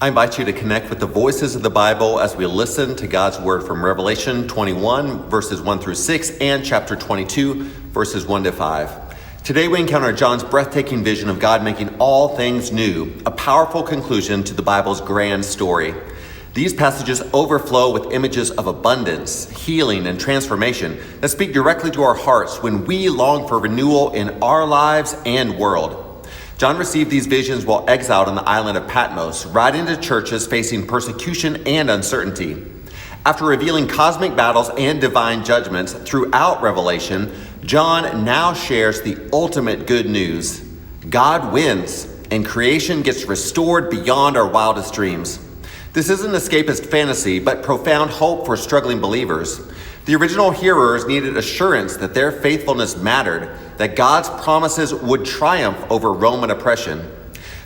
I invite you to connect with the voices of the Bible as we listen to God's word from Revelation 21, verses 1 through 6, and chapter 22, verses 1 to 5. Today we encounter John's breathtaking vision of God making all things new, a powerful conclusion to the Bible's grand story. These passages overflow with images of abundance, healing, and transformation that speak directly to our hearts when we long for renewal in our lives and world. John received these visions while exiled on the island of Patmos, writing to churches facing persecution and uncertainty. After revealing cosmic battles and divine judgments throughout Revelation, John now shares the ultimate good news. God wins, and creation gets restored beyond our wildest dreams. This isn't escapist fantasy, but profound hope for struggling believers. The original hearers needed assurance that their faithfulness mattered, that God's promises would triumph over Roman oppression.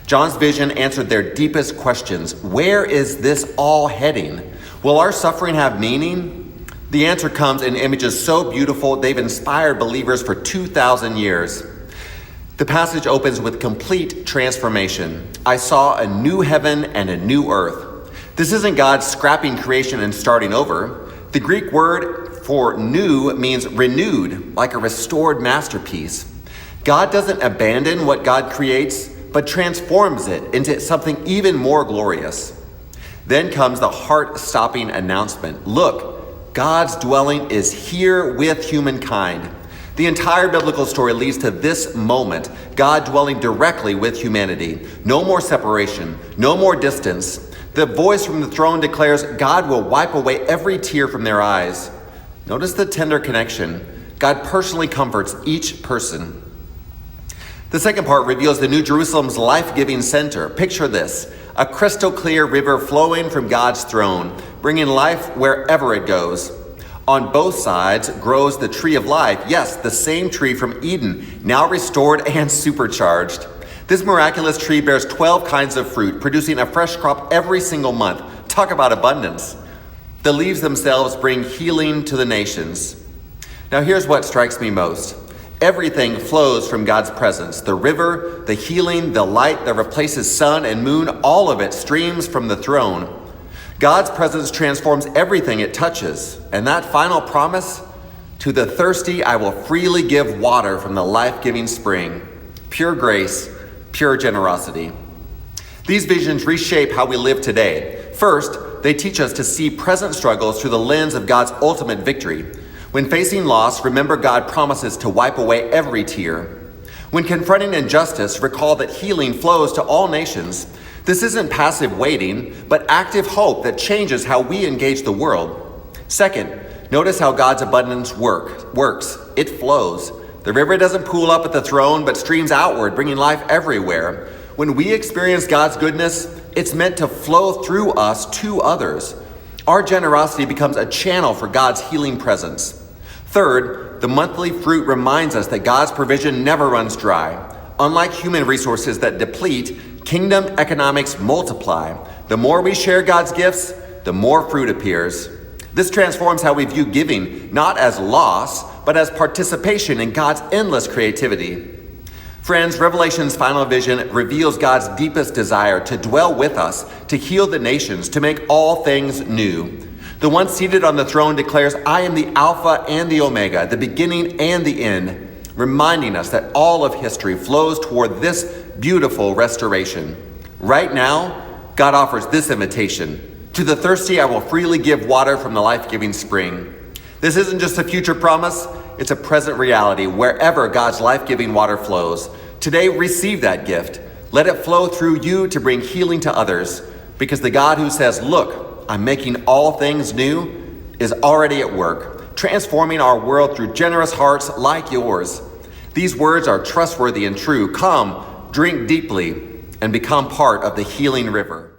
John's vision answered their deepest questions. Where is this all heading? Will our suffering have meaning? The answer comes in images so beautiful they've inspired believers for 2,000 years. The passage opens with complete transformation. I saw a new heaven and a new earth. This isn't God scrapping creation and starting over. The Greek word for new means renewed, like a restored masterpiece. God doesn't abandon what God creates, but transforms it into something even more glorious. Then comes the heart-stopping announcement. Look, God's dwelling is here with humankind. The entire biblical story leads to this moment, God dwelling directly with humanity. No more separation, no more distance. The voice from the throne declares God will wipe away every tear from their eyes. Notice the tender connection. God personally comforts each person. The second part reveals the New Jerusalem's life-giving center. Picture this, a crystal clear river flowing from God's throne, bringing life wherever it goes. On both sides grows the tree of life. Yes, the same tree from Eden, now restored and supercharged. This miraculous tree bears 12 kinds of fruit, producing a fresh crop every single month. Talk about abundance. The leaves themselves bring healing to the nations. Now here's what strikes me most. Everything flows from God's presence. The river, the healing, the light that replaces sun and moon, all of it streams from the throne. God's presence transforms everything it touches. And that final promise, to the thirsty I will freely give water from the life-giving spring. Pure grace, pure generosity. These visions reshape how we live today. First, they teach us to see present struggles through the lens of God's ultimate victory. When facing loss, remember God promises to wipe away every tear. When confronting injustice, recall that healing flows to all nations. This isn't passive waiting, but active hope that changes how we engage the world. Second, notice how God's abundance works. It flows. The river doesn't pool up at the throne, but streams outward, bringing life everywhere. When we experience God's goodness, it's meant to flow through us to others. Our generosity becomes a channel for God's healing presence. Third, the monthly fruit reminds us that God's provision never runs dry. Unlike human resources that deplete, kingdom economics multiply. The more we share God's gifts, the more fruit appears. This transforms how we view giving, not as loss, but as participation in God's endless creativity. Friends, Revelation's final vision reveals God's deepest desire to dwell with us, to heal the nations, to make all things new. The one seated on the throne declares, I am the Alpha and the Omega, the beginning and the end, reminding us that all of history flows toward this beautiful restoration. Right now, God offers this invitation. To the thirsty, I will freely give water from the life-giving spring. This isn't just a future promise, it's a present reality wherever God's life-giving water flows. Today, receive that gift. Let it flow through you to bring healing to others, because the God who says, look, I'm making all things new, is already at work, transforming our world through generous hearts like yours. These words are trustworthy and true. Come, drink deeply, and become part of the healing river.